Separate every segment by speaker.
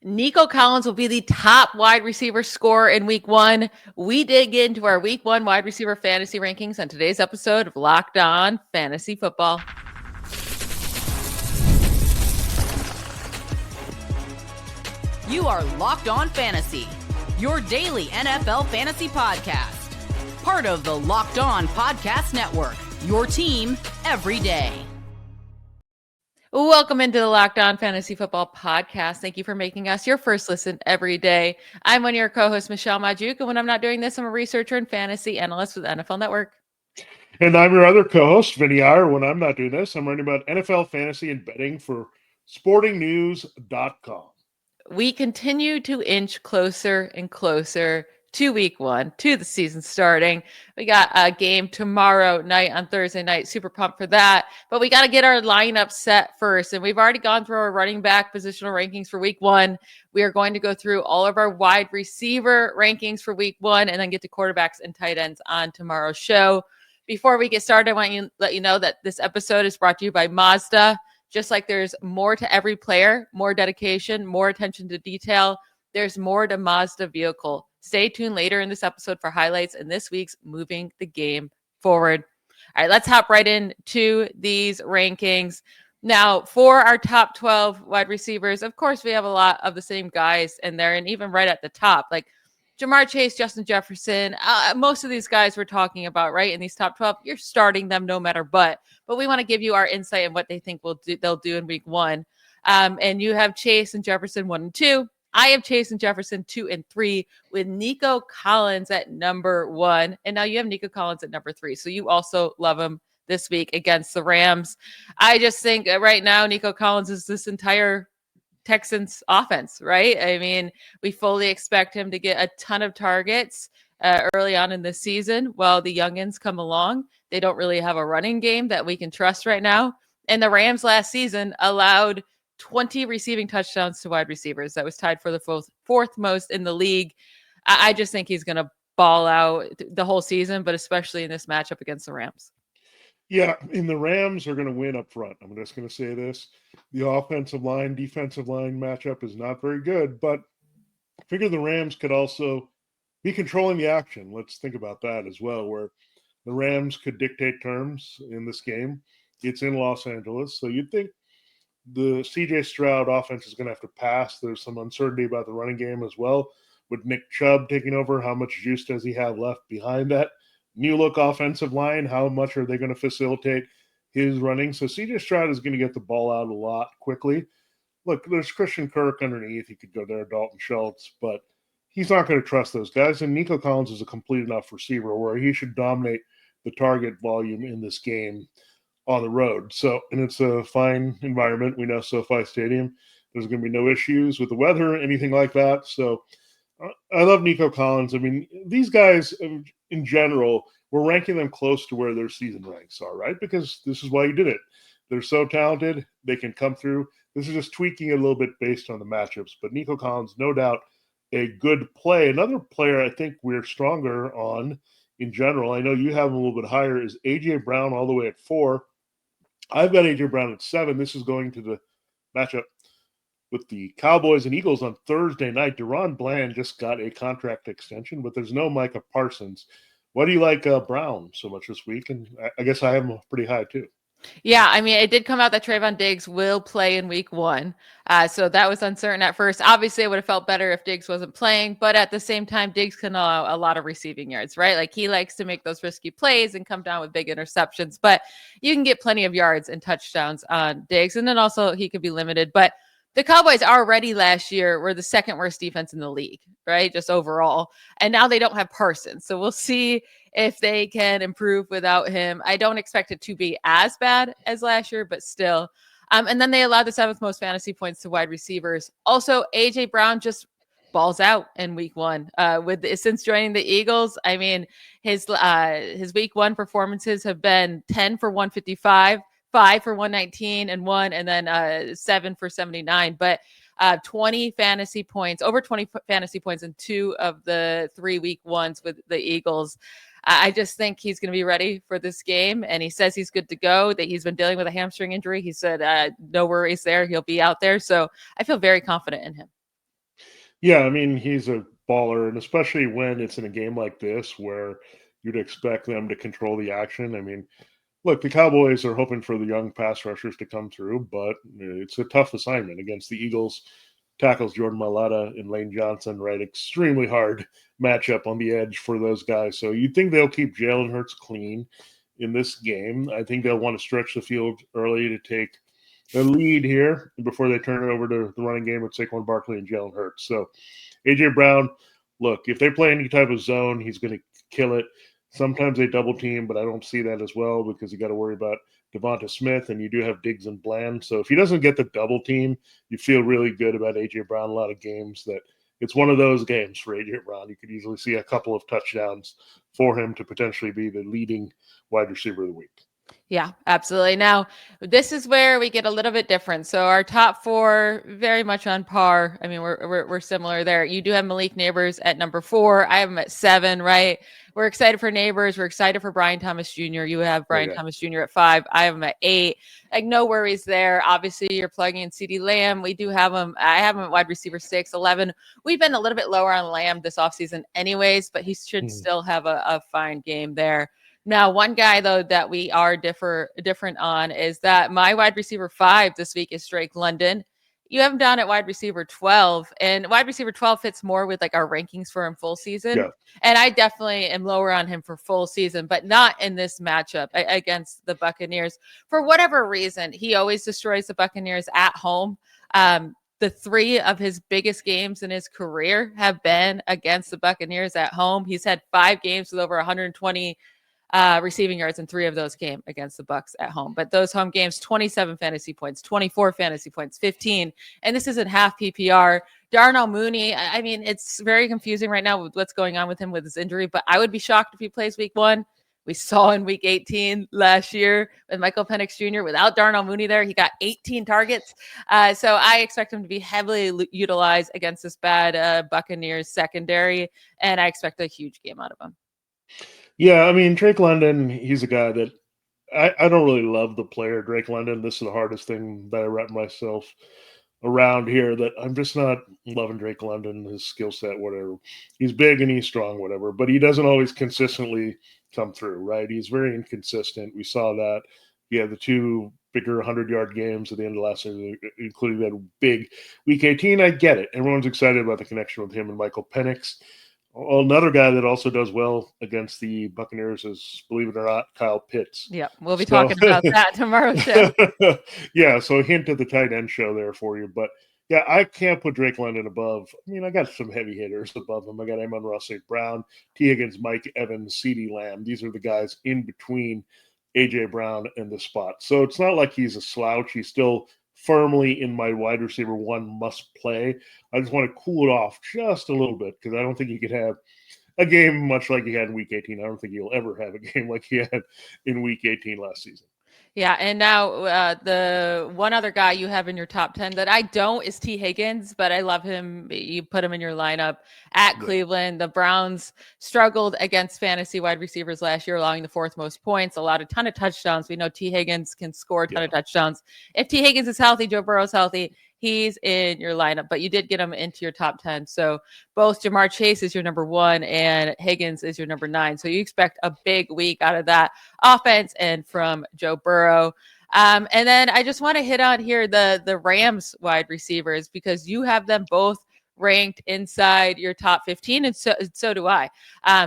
Speaker 1: Nico Collins will be the top wide receiver scorer in week one. We did get into our week one wide receiver fantasy rankings on today's episode of Locked On Fantasy Football.
Speaker 2: You are Locked On Fantasy, your daily NFL fantasy podcast. Part of the Locked On Podcast Network, your team every day.
Speaker 1: Welcome into the Locked On Fantasy Football podcast. Thank you for making us your first listen every day. I'm one of your co-hosts, Michelle Magdziuk, and when I'm not doing this, I'm a researcher and fantasy analyst with NFL Network.
Speaker 3: And I'm your other co-host, Vinnie Iyer. When I'm not doing this, I'm writing about NFL fantasy and betting for sportingnews.com.
Speaker 1: We continue to inch closer and closer to week one, to the season starting. We got a game tomorrow night on Thursday night. Super pumped for that. But we got to get our lineup set first. And we've already gone through our running back positional rankings for week one. We are going to go through all of our wide receiver rankings for week one and then get to quarterbacks and tight ends on tomorrow's show. Before we get started, I want to let you know that this episode is brought to you by Mazda. Just like there's more to every player, more dedication, more attention to detail, there's more to Mazda vehicle. Stay tuned later in this episode for highlights in this week's Moving the Game Forward. All right, let's hop right into these rankings. Now, for our top 12 wide receivers, of course, we have a lot of the same guys in there, and even right at the top, like Jamar Chase, Justin Jefferson, most of these guys we're talking about, right, in these top 12, you're starting them no matter what. But we want to give you our insight on what they think they'll do in week one. And you have Chase and Jefferson 1 and 2. I have Chase and Jefferson 2 and 3 with Nico Collins at number 1. And now you have Nico Collins at number 3. So you also love him this week against the Rams. I just think right now Nico Collins is this entire Texans offense, right? I mean, we fully expect him to get a ton of targets early on in the season while the youngins come along. They don't really have a running game that we can trust right now. And the Rams last season allowed 20 receiving touchdowns to wide receivers. That was tied for the fourth most in the league. I just think he's going to ball out the whole season, but especially in this matchup against the Rams.
Speaker 3: Yeah, and the Rams are going to win up front. I'm just going to say this. The offensive line, defensive line matchup is not very good, but I figure the Rams could also be controlling the action. Let's think about that as well, where the Rams could dictate terms in this game. It's in Los Angeles, so you'd think the C.J. Stroud offense is going to have to pass. There's some uncertainty about the running game as well. With Nick Chubb taking over, how much juice does he have left behind that? New look offensive line, how much are they going to facilitate his running? So C.J. Stroud is going to get the ball out a lot quickly. Look, there's Christian Kirk underneath. He could go there, Dalton Schultz, but he's not going to trust those guys. And Nico Collins is a complete enough receiver where he should dominate the target volume in this game on the road. So, and it's a fine environment. We know SoFi Stadium. There's going to be no issues with the weather, anything like that. So I love Nico Collins. I mean, these guys in general, we're ranking them close to where their season ranks are, right? Because this is why you did it. They're so talented. They can come through. This is just tweaking it a little bit based on the matchups. But Nico Collins, no doubt, a good play. Another player I think we're stronger on in general, I know you have him a little bit higher, is A.J. Brown all the way at 4. I've got A.J. Brown at 7. This is going to the matchup with the Cowboys and Eagles on Thursday night. Deron Bland just got a contract extension, but there's no Micah Parsons. Why do you like Brown so much this week? And I guess I have him pretty high too.
Speaker 1: Yeah, I mean, it did come out that Trayvon Diggs will play in week one. So that was uncertain at first. Obviously, it would have felt better if Diggs wasn't playing, but at the same time, Diggs can allow a lot of receiving yards, right? Like he likes to make those risky plays and come down with big interceptions, but you can get plenty of yards and touchdowns on Diggs. And then also he could be limited, but the Cowboys already last year were the second worst defense in the league, right? Just overall. And now they don't have Parsons. So we'll see if they can improve without him. I don't expect it to be as bad as last year, but still. And then they allowed the 7th most fantasy points to wide receivers. Also, A.J. Brown just balls out in week one. Since joining the Eagles, I mean, his week one performances have been 10 for 155. 5 for 119 and 1, and then 7 for 79. But 20 fantasy points, over 20 fantasy points in 2 of the 3 week ones with the Eagles. I just think he's going to be ready for this game, and he says he's good to go, that he's been dealing with a hamstring injury. He said no worries there. He'll be out there. So I feel very confident in him.
Speaker 3: Yeah, I mean, he's a baller, and especially when it's in a game like this where you'd expect them to control the action. I mean, look, the Cowboys are hoping for the young pass rushers to come through, but it's a tough assignment against the Eagles. Tackles Jordan Mailata and Lane Johnson, right? Extremely hard matchup on the edge for those guys. So you'd think they'll keep Jalen Hurts clean in this game. I think they'll want to stretch the field early to take the lead here before they turn it over to the running game with Saquon Barkley and Jalen Hurts. So A.J. Brown, look, if they play any type of zone, he's going to kill it. Sometimes they double team, but I don't see that as well because you got to worry about Devonta Smith, and you do have Diggs and Bland. So if he doesn't get the double team, you feel really good about A.J. Brown. A lot of games that it's one of those games for A.J. Brown. You could easily see a couple of touchdowns for him to potentially be the leading wide receiver of the week.
Speaker 1: Yeah, absolutely. Now, this is where we get a little bit different. So our top four, very much on par. I mean, we're similar there. You do have Malik Neighbors at number 4. I have him at 7, right? We're excited for Neighbors. We're excited for Brian Thomas Jr. You have Brian Thomas Jr. at 5. I have him at 8. Like, no worries there. Obviously, you're plugging in CeeDee Lamb. We do have him. I have him at wide receiver 6, 11. We've been a little bit lower on Lamb this offseason anyways, but he should still have a fine game there. Now, one guy, though, that we are different on is that my wide receiver 5 this week is Drake London. You have him down at wide receiver 12, and wide receiver 12 fits more with like our rankings for him full season.
Speaker 3: Yeah.
Speaker 1: And I definitely am lower on him for full season, but not in this matchup against the Buccaneers. For whatever reason, he always destroys the Buccaneers at home. The 3 of his biggest games in his career have been against the Buccaneers at home. He's had 5 games with over 120 receiving yards, and 3 of those came against the Bucs at home. But those home games, 27 fantasy points, 24 fantasy points, 15. And this isn't half PPR. Darnell Mooney, I mean, it's very confusing right now with what's going on with him with his injury, but I would be shocked if he plays week 1. We saw in week 18 last year with Michael Penix Jr. without Darnell Mooney there, he got 18 targets. So I expect him to be heavily utilized against this bad Buccaneers secondary, and I expect a huge game out of him.
Speaker 3: Yeah, I mean, Drake London, he's a guy that I don't really love the player, Drake London. This is the hardest thing that I wrap myself around here, that I'm just not loving Drake London, his skill set, whatever. He's big and he's strong, whatever, but he doesn't always consistently come through, right? He's very inconsistent. We saw that. He had the 2 bigger 100-yard games at the end of last season, including that big week 18. I get it. Everyone's excited about the connection with him and Michael Penix. Another guy that also does well against the Buccaneers is, believe it or not, Kyle Pitts.
Speaker 1: Yeah, we'll be talking about that tomorrow too.
Speaker 3: Yeah, so a hint of the tight end show there for you. But yeah, I can't put Drake London above. I mean, I got some heavy hitters above him. I got Amon-Ra St. Brown, T. Higgins, Mike Evans, CeeDee Lamb. These are the guys in between A.J. Brown and the spot. So it's not like he's a slouch. He's still firmly in my wide receiver 1 must play. I just want to cool it off just a little bit because I don't think he could have a game much like he had in week 18. I don't think he'll ever have a game like he had in week 18 last season.
Speaker 1: Yeah, and now the one other guy you have in your top 10 that I don't is T. Higgins, but I love him. You put him in your lineup at Cleveland. The Browns struggled against fantasy wide receivers last year, allowing the 4th most points, allowed a ton of touchdowns. We know T. Higgins can score a ton of touchdowns. If T. Higgins is healthy, Joe Burrow's healthy, he's in your lineup, but you did get him into your top 10. So both Jamar Chase is your number 1 and Higgins is your number 9. So you expect a big week out of that offense and from Joe Burrow. And then I just want to hit on here the Rams wide receivers, because you have them both ranked inside your top 15, and so do I.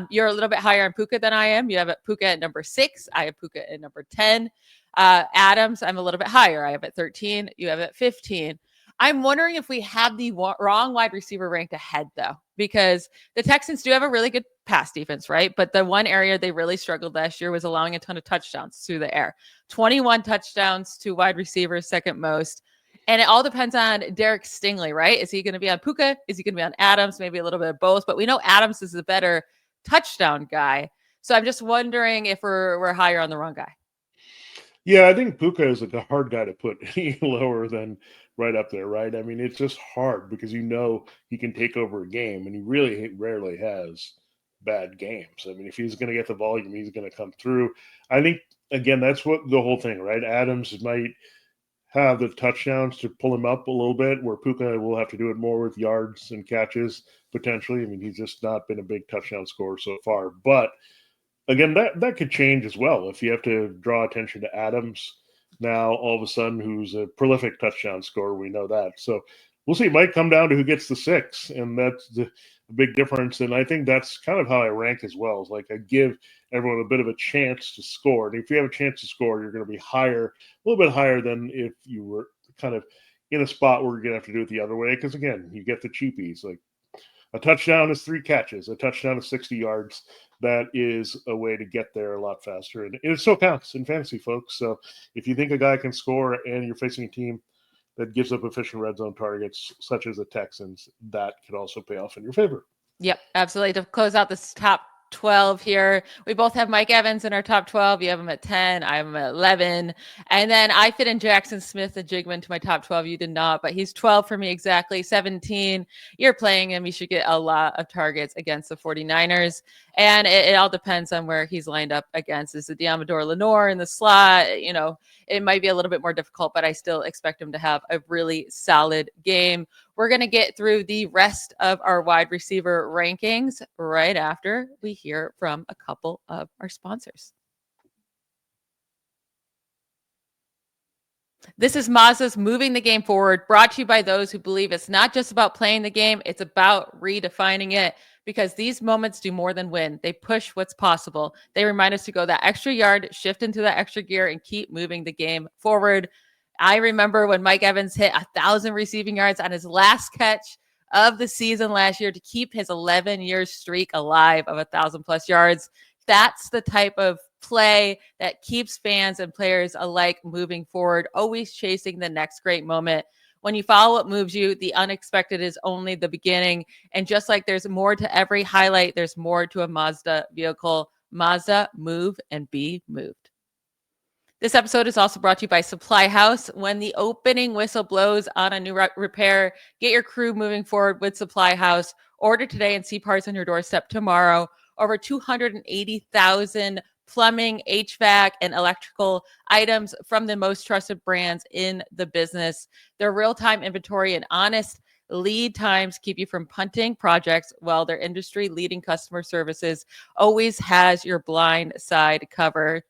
Speaker 1: You're a little bit higher on Puka than I am. You have Puka at number 6. I have Puka at number 10. Adams, I'm a little bit higher. I have at 13. You have at 15. I'm wondering if we have the wrong wide receiver ranked ahead, though, because the Texans do have a really good pass defense, right? But the one area they really struggled last year was allowing a ton of touchdowns through the air. 21 touchdowns to wide receivers, second most. And it all depends on Derek Stingley, right? Is he going to be on Puka? Is he going to be on Adams? Maybe a little bit of both. But we know Adams is a better touchdown guy. So I'm just wondering if we're higher on the wrong guy.
Speaker 3: Yeah, I think Puka is a hard guy to put any lower than right up there, right? I mean, it's just hard because he can take over a game, and he really rarely has bad games. I mean, if he's going to get the volume, he's going to come through. I think, again, that's what the whole thing, right? Adams might have the touchdowns to pull him up a little bit, where Puka will have to do it more with yards and catches potentially. I mean, he's just not been a big touchdown scorer so far. But again, that could change as well if you have to draw attention to Adams now all of a sudden, who's a prolific touchdown scorer. We know that. So we'll see. It might come down to who gets the 6, and that's the big difference. And I think that's kind of how I rank as well. Is like I give everyone a bit of a chance to score. And if you have a chance to score, you're going to be higher, a little bit higher than if you were kind of in a spot where you're going to have to do it the other way. Because again, you get the cheapies. Like a touchdown is 3 catches, a touchdown is 60 yards. That is a way to get there a lot faster. And it still counts in fantasy, folks. So if you think a guy can score and you're facing a team that gives up efficient red zone targets, such as the Texans, that could also pay off in your favor.
Speaker 1: Yep, absolutely. To close out this top 12 here, we both have Mike Evans in our top 12. You have him at 10. I have him at 11. And then I fit in Jackson Smith and Jigman to my top 12. You did not, but he's 12 for me exactly. 17. You're playing him. You should get a lot of targets against the 49ers. And it all depends on where he's lined up against. Is it Diamador Lenore in the slot? You know, it might be a little bit more difficult, but I still expect him to have a really solid game. We're going to get through the rest of our wide receiver rankings right after we hear from a couple of our sponsors. This is Mazda's Moving the Game Forward, brought to you by those who believe it's not just about playing the game, it's about redefining it. Because these moments do more than win. They push what's possible. They remind us to go that extra yard, shift into that extra gear, and keep moving the game forward. I remember when Mike Evans hit 1,000 receiving yards on his last catch of the season last year to keep his 11-year streak alive of 1,000+ yards. That's the type of play that keeps fans and players alike moving forward, always chasing the next great moment. When you follow what moves you, the unexpected is only the beginning. And just like there's more to every highlight, there's more to a Mazda vehicle. Mazda, move and be moved. This episode is also brought to you by Supply House. When the opening whistle blows on a new repair, get your crew moving forward with Supply House. Order today and see parts on your doorstep tomorrow. Over 280,000 plumbing, HVAC, and electrical items from the most trusted brands in the business. Their real-time inventory and honest lead times keep you from punting projects, while their industry-leading customer services always has your blind side covered.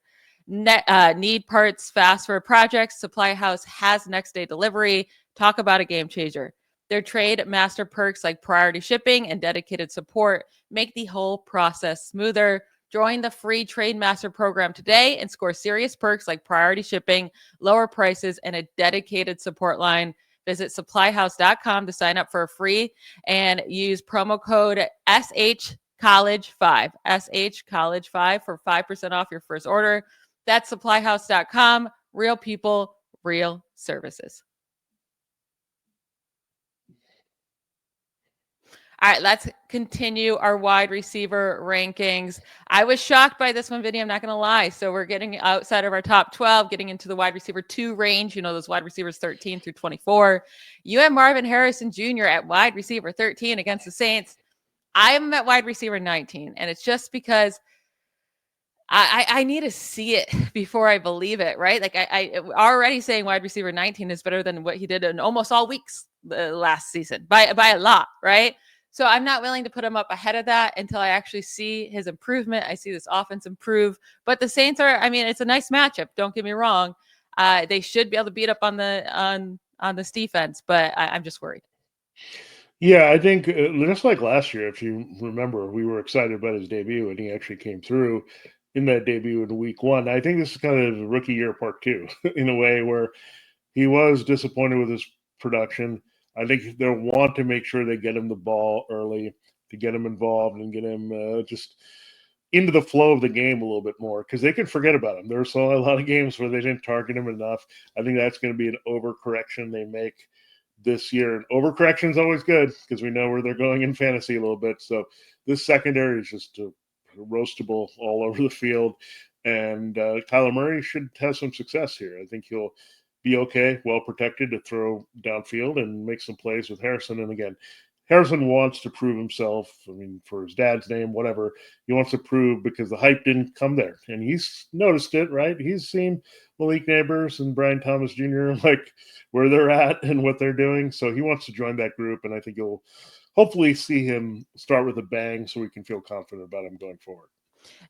Speaker 1: Need parts fast for projects? Supply House has next-day delivery. Talk about a game changer. Their trade master perks like priority shipping and dedicated support make the whole process smoother. Join the free Trade Master program today and score serious perks like priority shipping, lower prices, and a dedicated support line. Visit supplyhouse.com to sign up for a free and use promo code SHCollege5, SHCollege5 for 5% off your first order. That's supplyhouse.com. Real people, real services. All right, let's continue our wide receiver rankings. I was shocked by this one, Vinnie. I'm not going to lie. So we're getting outside of our top 12, getting into the wide receiver 2 range. You know, those wide receivers 13 through 24. You have Marvin Harrison Jr. at wide receiver 13 against the Saints. I'm at wide receiver 19, and it's just because I need to see it before I believe it, right? Like I already saying wide receiver 19 is better than what he did in almost all weeks last season by a lot, right? So I'm not willing to put him up ahead of that until I actually see his improvement. I see this offense improve. But the Saints are, I mean, it's a nice matchup. Don't get me wrong. They should be able to beat up on this defense, but I'm just worried.
Speaker 3: Yeah, I think just like last year, if you remember, we were excited about his debut, and he actually came through in that debut in week 1. I think this is kind of rookie year part 2 in a way where he was disappointed with his production. I think they'll want to make sure they get him the ball early to get him involved and get him just into the flow of the game a little bit more, because they could forget about him. There's a lot of games where they didn't target him enough. I think that's going to be an overcorrection they make this year. And overcorrection is always good because we know where they're going in fantasy a little bit. So this secondary is just roastable all over the field. And Kyler Murray should have some success here. I think he'll be okay, well protected to throw downfield and make some plays with Harrison. And again, Harrison wants to prove himself. I mean, for his dad's name, whatever, he wants to prove because the hype didn't come there. And he's noticed it, right? He's seen Malik Neighbors and Brian Thomas Jr., like where they're at and what they're doing. So he wants to join that group. And I think you'll hopefully see him start with a bang so we can feel confident about him going forward.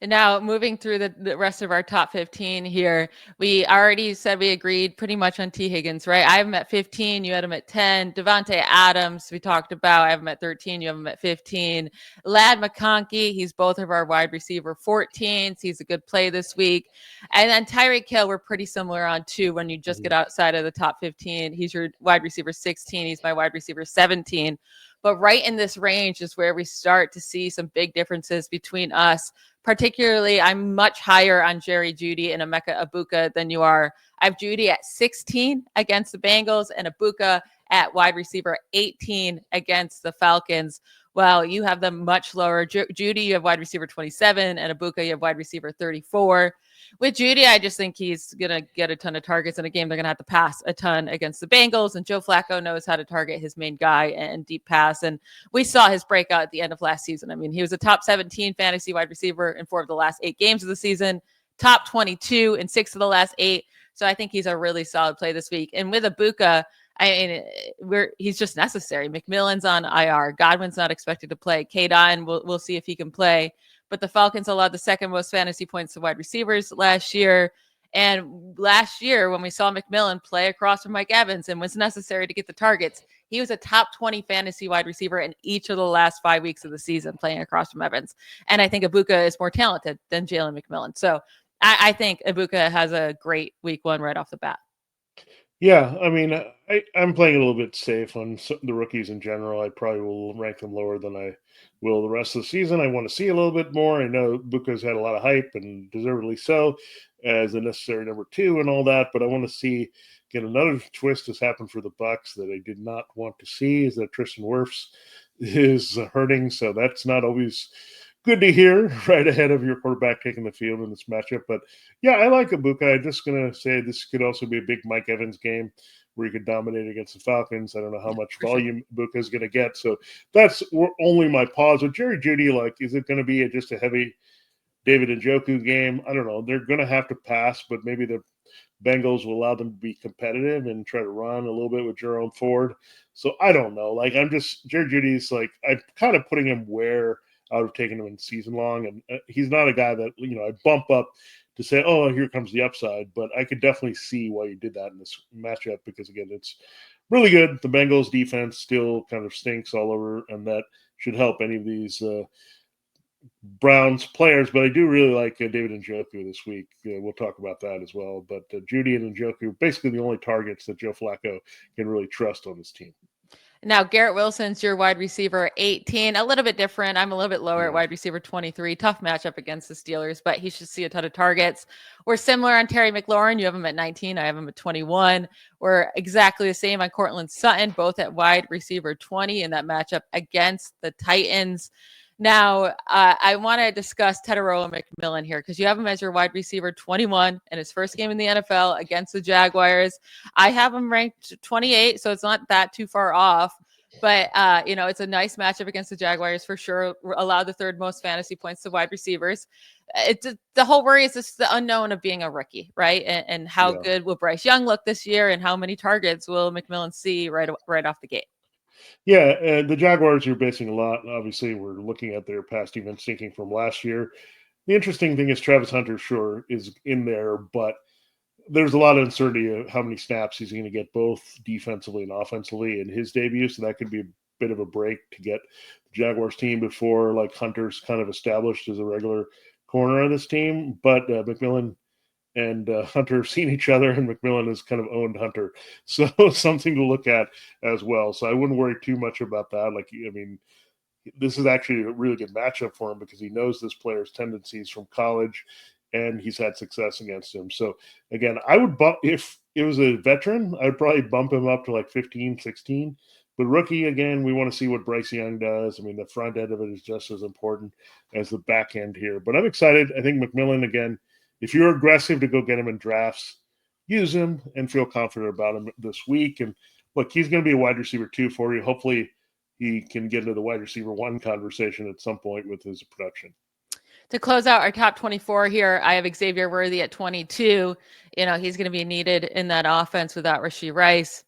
Speaker 1: And now moving through the rest of our top 15 here, we already said we agreed pretty much on T. Higgins, right? I have him at 15. You had him at 10. Devontae Adams, we talked about. I have him at 13. You have him at 15. Ladd McConkey, he's both of our wide receiver 14s. He's a good play this week. And then Tyreek Hill, we're pretty similar on 2 when you just get outside of the top 15. He's your wide receiver 16. He's my wide receiver 17. But right in this range is where we start to see some big differences between us. Particularly, I'm much higher on Jerry Jeudy and Emeka Egbuka than you are. I have Jeudy at 16 against the Bengals and Egbuka at wide receiver 18 against the Falcons. Well, you have them much lower. Jeudy, you have wide receiver 27, and Egbuka, you have wide receiver 34. With Jeudy, I just think he's going to get a ton of targets in a game. They're going to have to pass a ton against the Bengals, and Joe Flacco knows how to target his main guy and deep pass. And we saw his breakout at the end of last season. I mean, he was a top 17 fantasy wide receiver in 4 of the last 8 games of the season, top 22 in 6 of the last 8. So I think he's a really solid play this week. And with Egbuka, I mean, he's just necessary. McMillan's on IR. Godwin's not expected to play. K-Don, we'll see if he can play. But the Falcons allowed the second most fantasy points to wide receivers last year. And last year, when we saw McMillan play across from Mike Evans and was necessary to get the targets, he was a top 20 fantasy wide receiver in each of the last 5 weeks of the season playing across from Evans. And I think Egbuka is more talented than Jalen McMillan. So I think Egbuka has a great week 1 right off the bat.
Speaker 3: Yeah, I mean, I'm playing a little bit safe on the rookies in general. I probably will rank them lower than I will the rest of the season. I want to see a little bit more. I know Buka's had a lot of hype, and deservedly so, as a necessary number 2 and all that. But I want to see, again, another twist has happened for the Bucs that I did not want to see, is that Tristan Wirfs is hurting. So that's not always good to hear right ahead of your quarterback taking the field in this matchup. But yeah, I like Egbuka. I'm just going to say this could also be a big Mike Evans game where he could dominate against the Falcons. I don't know how much volume Egbuka is going to get. So that's only my pause. With Jerry Jeudy, like, is it going to be just a heavy David Njoku game? I don't know. They're going to have to pass, but maybe the Bengals will allow them to be competitive and try to run a little bit with Jerome Ford. So I don't know. Like, Jerry Judy's like, I'm kind of putting him where I would have taken him in season long. And he's not a guy that, I bump up to say, oh, here comes the upside. But I could definitely see why you did that in this matchup because, again, it's really good. The Bengals defense still kind of stinks all over, and that should help any of these Browns players. But I do really like David Njoku this week. We'll talk about that as well. But Jeudy and Njoku, basically the only targets that Joe Flacco can really trust on this team.
Speaker 1: Now, Garrett Wilson's your wide receiver 18, a little bit different. I'm a little bit lower at wide receiver 23. Tough matchup against the Steelers, but he should see a ton of targets. We're similar on Terry McLaurin. You have him at 19. I have him at 21. We're exactly the same on Cortland Sutton, both at wide receiver 20 in that matchup against the Titans. Now, I want to discuss Tetairoa McMillan here because you have him as your wide receiver 21 in his first game in the NFL against the Jaguars. I have him ranked 28, so it's not that too far off. But, it's a nice matchup against the Jaguars for sure. Allowed the 3rd most fantasy points to wide receivers. The whole worry is just the unknown of being a rookie, right? And how good will Bryce Young look this year and how many targets will McMillan see right off the gate?
Speaker 3: Yeah, the Jaguars are basing a lot. Obviously, we're looking at their past defense thinking from last year. The interesting thing is Travis Hunter, sure, is in there, but there's a lot of uncertainty of how many snaps he's going to get both defensively and offensively in his debut. So that could be a bit of a break to get the Jaguars team before like Hunter's kind of established as a regular corner on this team. But McMillan and Hunter have seen each other, and McMillan has kind of owned Hunter. So something to look at as well. So I wouldn't worry too much about that. Like, I mean, this is actually a really good matchup for him because he knows this player's tendencies from college, and he's had success against him. So, again, I would bump, if it was a veteran, I would probably bump him up to like 15, 16. But rookie, again, we want to see what Bryce Young does. I mean, the front end of it is just as important as the back end here. But I'm excited. I think McMillan, again, if you're aggressive to go get him in drafts, use him and feel confident about him this week. And look, he's going to be a wide receiver 2 for you. Hopefully he can get into the wide receiver 1 conversation at some point with his production.
Speaker 1: To close out our top 24 here, I have Xavier Worthy at 22. He's going to be needed in that offense without Rashee Rice.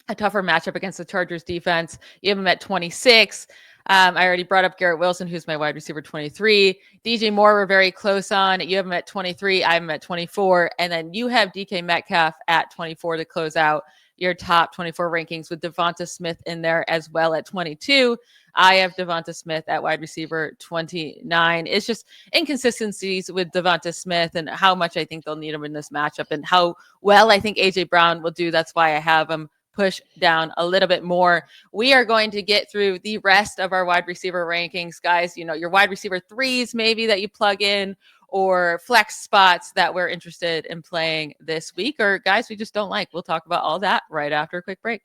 Speaker 1: A tougher matchup against the Chargers defense. You have him at 26. I already brought up Garrett Wilson, who's my wide receiver 23. DJ Moore, we're very close on. You have him at 23. I have him at 24. And then you have DK Metcalf at 24 to close out your top 24 rankings with Devonta Smith in there as well at 22. I have Devonta Smith at wide receiver 29. It's just inconsistencies with Devonta Smith and how much I think they'll need him in this matchup and how well I think A.J. Brown will do. That's why I have him push down a little bit more. We are going to get through the rest of our wide receiver rankings, guys. Your wide receiver 3s maybe that you plug in, or flex spots that we're interested in playing this week, or guys we just don't like. We'll talk about all that right after a quick break.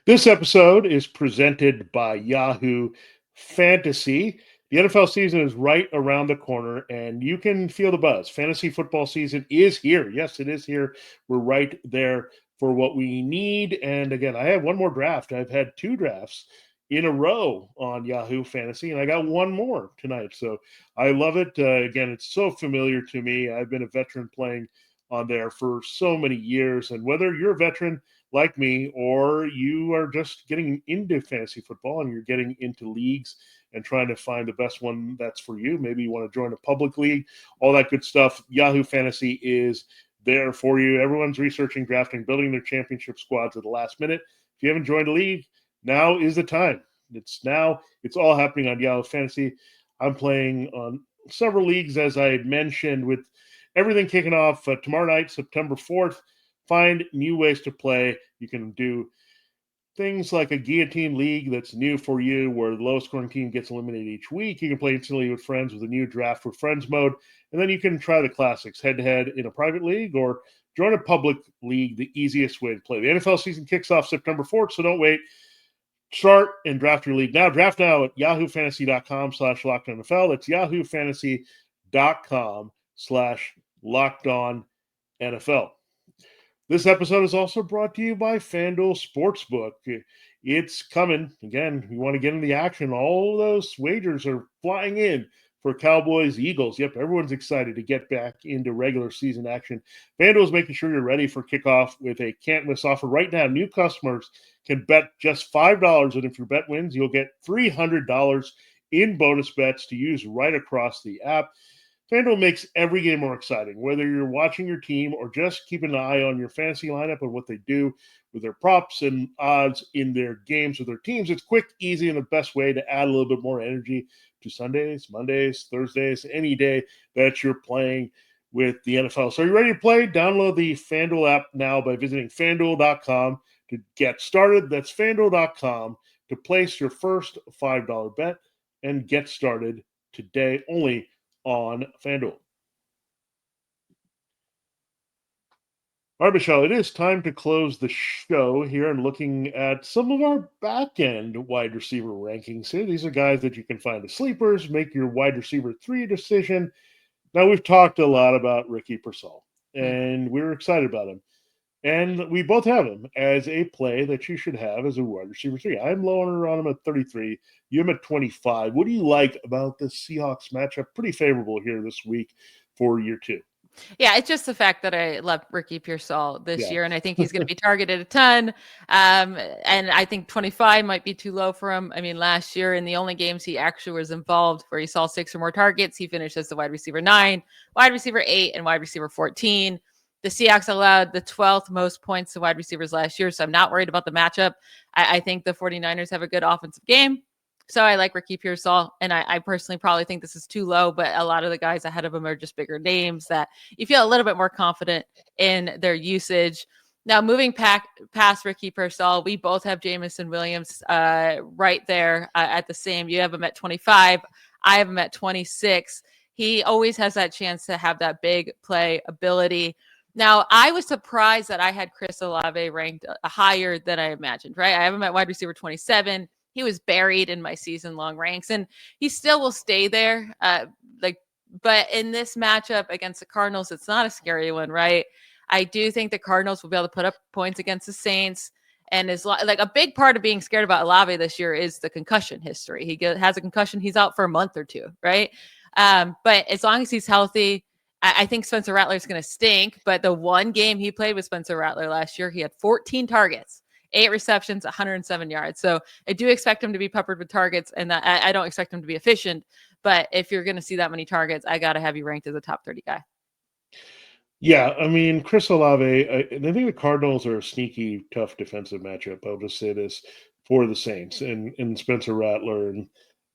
Speaker 3: This episode is presented by Yahoo Fantasy. The NFL season is right around the corner, and you can feel the buzz. Fantasy football season is here. Yes, it is here. We're right there for what we need. And again, I have one more draft. I've had 2 drafts in a row on Yahoo Fantasy, and I got one more tonight. So I love it. Again, it's so familiar to me. I've been a veteran playing on there for so many years. And whether you're a veteran like me, or you are just getting into fantasy football and you're getting into leagues and trying to find the best one that's for you, maybe you want to join a public league, all that good stuff, Yahoo Fantasy is there for you. Everyone's researching, drafting, building their championship squads at the last minute. If you haven't joined a league, now is the time. It's all happening on Yahoo Fantasy. I'm playing on several leagues, as I mentioned, with everything kicking off tomorrow night, September 4th. Find new ways to play. You can do things like a guillotine league that's new for you, where the lowest scoring team gets eliminated each week. You can play instantly with friends with a new draft for friends mode. And then you can try the classics head-to-head in a private league or join a public league, the easiest way to play. The NFL season kicks off September 4th, so don't wait. Start and draft your league now. Draft now at yahoofantasy.com/LockedOnNFL. That's yahoofantasy.com/LockedOnNFL. This episode is also brought to you by FanDuel Sportsbook. It's coming. Again, you want to get in the action. All those wagers are flying in for Cowboys, Eagles. Yep, everyone's excited to get back into regular season action. FanDuel is making sure you're ready for kickoff with a can't-miss offer. Right now, new customers can bet just $5, and if your bet wins, you'll get $300 in bonus bets to use right across the app. FanDuel makes every game more exciting, whether you're watching your team or just keeping an eye on your fantasy lineup and what they do with their props and odds in their games with their teams. It's quick, easy, and the best way to add a little bit more energy to Sundays, Mondays, Thursdays, any day that you're playing with the NFL. So are you ready to play? Download the FanDuel app now by visiting FanDuel.com to get started. That's FanDuel.com to place your first $5 bet and get started today only on FanDuel. All right, Michelle, it is time to close the show here and looking at some of our back-end wide receiver rankings here. These are guys that you can find as sleepers, make your wide receiver 3 decision. Now, we've talked a lot about Ricky Pearsall, and we're excited about him. And we both have him as a play that you should have as a wide receiver 3. I'm lower on him at 33. You have him at 25. What do you like about the Seahawks matchup? Pretty favorable here this week for year 2.
Speaker 1: Yeah, it's just the fact that I love Ricky Pearsall this year, and I think he's going to be targeted a ton. And I think 25 might be too low for him. I mean, last year in the only games he actually was involved where he saw 6 or more targets, he finished as the wide receiver 9, wide receiver 8, and wide receiver 14. The Seahawks allowed the 12th most points to wide receivers last year, so I'm not worried about the matchup. I think the 49ers have a good offensive game. So I like Ricky Pearsall, and I personally probably think this is too low, but a lot of the guys ahead of him are just bigger names that you feel a little bit more confident in their usage. Now, moving past Ricky Pearsall, we both have Jameson Williams right there at the same. You have him at 25. I have him at 26. He always has that chance to have that big play ability. Now, I was surprised that I had Chris Olave ranked higher than I imagined, right? I have him at wide receiver 27. He was buried in my season-long ranks, and he still will stay there. But in this matchup against the Cardinals, it's not a scary one, right? I do think the Cardinals will be able to put up points against the Saints. And is like a big part of being scared about Olave this year is the concussion history. He has a concussion. He's out for a month or two, right? But as long as he's healthy, I think Spencer Rattler is going to stink. But the one game he played with Spencer Rattler last year, he had 14 targets, 8 receptions, 107 yards. So I do expect him to be peppered with targets, and I don't expect him to be efficient. But if you're going to see that many targets, I got to have you ranked as a top 30 guy.
Speaker 3: Yeah, I mean, Chris Olave, and I think the Cardinals are a sneaky, tough defensive matchup. I'll just say this for the Saints and Spencer Rattler and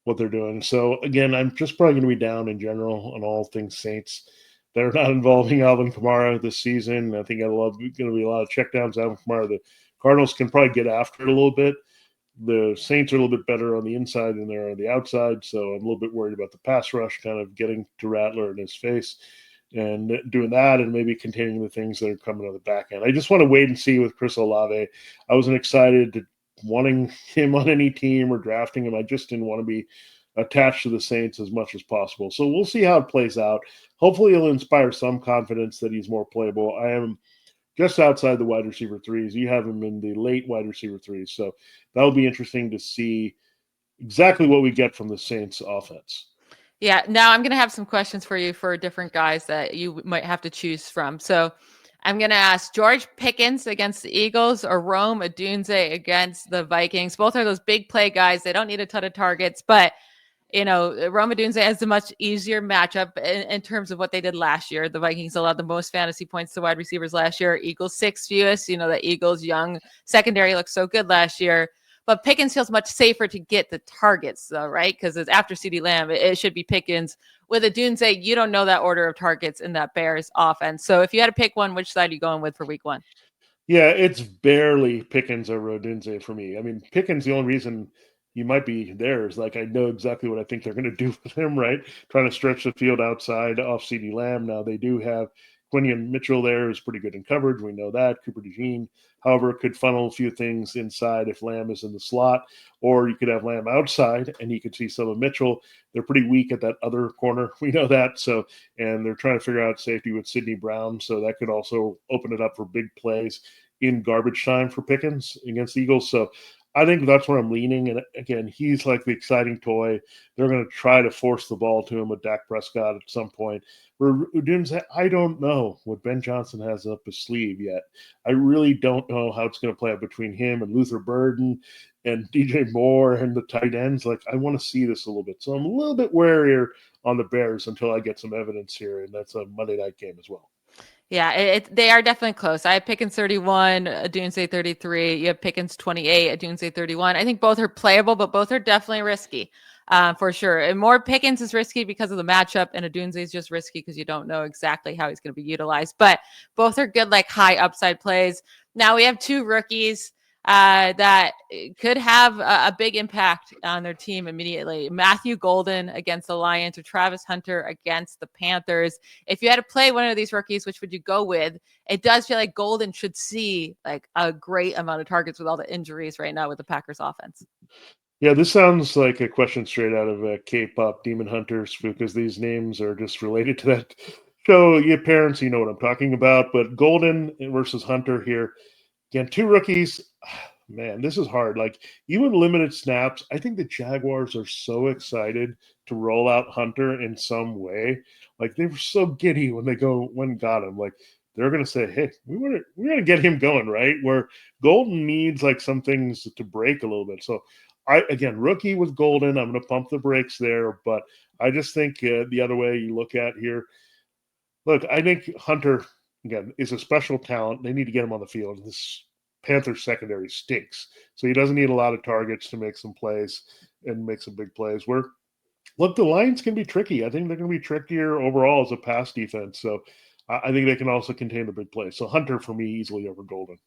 Speaker 3: what they're doing. So, again, I'm just probably going to be down in general on all things Saints. They're not involving Alvin Kamara this season. I think going to be a lot of checkdowns. Alvin Kamara, the Cardinals can probably get after it a little bit. The Saints are a little bit better on the inside than they're on the outside. So I'm a little bit worried about the pass rush kind of getting to Rattler in his face and doing that and maybe containing the things that are coming on the back end. I just want to wait and see with Chris Olave. I wasn't excited to wanting him on any team or drafting him. I just didn't want to be attached to the Saints as much as possible. So we'll see how it plays out. Hopefully it'll inspire some confidence that he's more playable. I am just outside the wide receiver threes. You have him in the late wide receiver threes. So that'll be interesting to see exactly what we get from the Saints offense.
Speaker 1: Yeah, now I'm going to have some questions for you for different guys that you might have to choose from. So I'm going to ask George Pickens against the Eagles or Rome Odunze against the Vikings. Both are those big play guys. They don't need a ton of targets, but Rome Odunze has a much easier matchup in terms of what they did last year. The Vikings allowed the most fantasy points to wide receivers last year. Eagles 6 fewest. The Eagles' young secondary looked so good last year. But Pickens feels much safer to get the targets, though, right? Because it's after CeeDee Lamb, it should be Pickens. With Odunze, you don't know that order of targets in that Bears offense. So if you had to pick one, which side are you going with for week 1?
Speaker 3: Yeah, it's barely Pickens over Odunze for me. I mean, Pickens, the only reason he might be there is I know exactly what I think they're going to do with him, right? Trying to stretch the field outside off CeeDee Lamb. Now they do have Quinion Mitchell there is pretty good in coverage. We know that. Cooper DeJean, however, could funnel a few things inside if Lamb is in the slot, or you could have Lamb outside and you could see some of Mitchell. They're pretty weak at that other corner. We know that. So, and they're trying to figure out safety with Sidney Brown. So that could also open it up for big plays in garbage time for Pickens against the Eagles. So I think that's where I'm leaning. And again, he's like the exciting toy. They're going to try to force the ball to him with Dak Prescott at some point. Udunze, I don't know what Ben Johnson has up his sleeve yet. I really don't know how it's going to play out between him and Luther Burden and DJ Moore and the tight ends. I want to see this a little bit. So I'm a little bit warier on the Bears until I get some evidence here. And that's a Monday night game as well.
Speaker 1: Yeah, they are definitely close. I have Pickens 31, Odunze 33. You have Pickens 28, Odunze 31. I think both are playable, but both are definitely risky for sure. And more Pickens is risky because of the matchup, and Odunze is just risky because you don't know exactly how he's going to be utilized. But both are good, high upside plays. Now we have 2 rookies that could have a big impact on their team immediately. Matthew Golden against the Lions or Travis Hunter against the Panthers. If you had to play one of these rookies, which would you go with? It does feel like Golden should see a great amount of targets with all the injuries right now with the Packers offense.
Speaker 3: Yeah, this sounds like a question straight out of K-pop Demon Hunters because these names are just related to that show. Your parents, you know what I'm talking about. But Golden versus Hunter here. Again, 2 rookies. Man, this is hard. Even limited snaps, I think the Jaguars are so excited to roll out Hunter in some way. They were so giddy when they got him. They're going to say, hey, we're going to get him going, right? Where Golden needs some things to break a little bit. So rookie with Golden, I'm going to pump the brakes there. But I just think the other way you look at here, look, I think Hunter, again, is a special talent. They need to get him on the field. This Panthers secondary stinks. So he doesn't need a lot of targets to make some plays and make some big plays. The Lions can be tricky. I think they're going to be trickier overall as a pass defense. So I think they can also contain the big plays. So Hunter, for me, easily over Golden.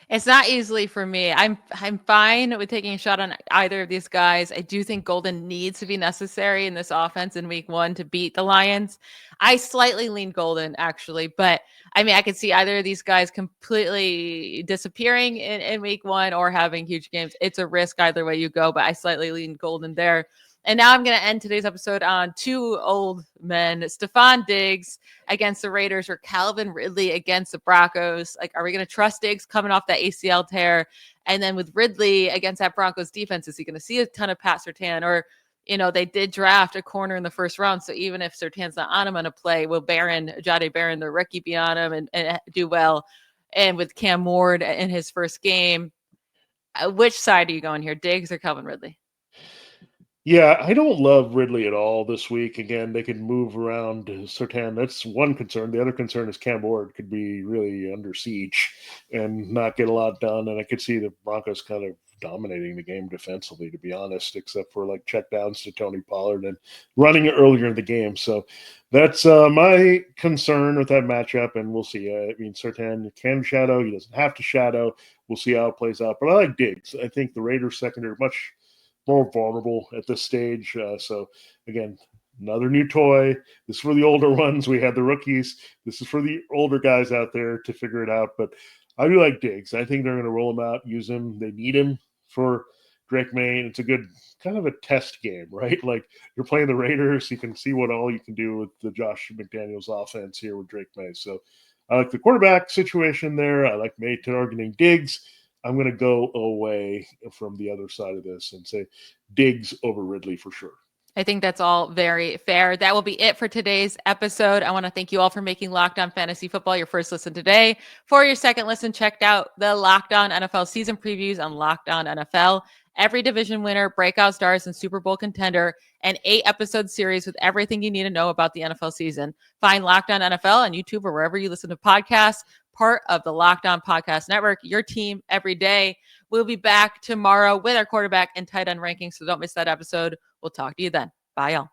Speaker 1: It's not easily for me. I'm fine with taking a shot on either of these guys. I do think Golden needs to be necessary in this offense in week 1 to beat the Lions. I slightly lean Golden, actually, but I could see either of these guys completely disappearing in week 1 or having huge games. It's a risk either way you go, but I slightly lean Golden there. And now I'm going to end today's episode on two old men, Stefon Diggs against the Raiders or Calvin Ridley against the Broncos. Like, are we going to trust Diggs coming off that ACL tear? And then with Ridley against that Broncos defense, is he going to see a ton of Pat Surtain? Or, they did draft a corner in the first round. So even if Surtain's not on him on a play, will Jahdae Barron, the rookie, be on him and do well? And with Cam Ward in his first game, which side are you going here, Diggs or Calvin Ridley?
Speaker 3: Yeah, I don't love Ridley at all this week. Again, they can move around Surtain. That's one concern. The other concern is Cam Ward could be really under siege and not get a lot done. And I could see the Broncos kind of dominating the game defensively, to be honest, except for like checkdowns to Tony Pollard and running it earlier in the game. So that's my concern with that matchup. And we'll see. I mean, Surtain can shadow. He doesn't have to shadow. We'll see how it plays out. But I like Diggs. I think the Raiders secondary much more vulnerable at this stage. So again, another new toy. This is for the older ones. We had the rookies. This is for the older guys out there to figure it out. But I do like Diggs. I think they're going to roll him out, use him. They need him for Drake May. It's a good kind of a test game, right? Like you're playing the Raiders. You can see what all you can do with the Josh McDaniels offense here with Drake May. So I like the quarterback situation there. I like May targeting Diggs. I'm going to go away from the other side of this and say Diggs over Ridley for sure.
Speaker 1: I think that's all very fair. That will be it for today's episode. I want to thank you all for making Locked On Fantasy Football your first listen today. For your second listen, check out the Locked On NFL season previews on Locked On NFL. Every division winner, breakout stars, and Super Bowl contender, an 8-episode series with everything you need to know about the NFL season. Find Locked On NFL on YouTube or wherever you listen to podcasts, part of the Locked On Podcast Network, your team every day. We'll be back tomorrow with our quarterback and tight end rankings, so don't miss that episode. We'll talk to you then. Bye, y'all.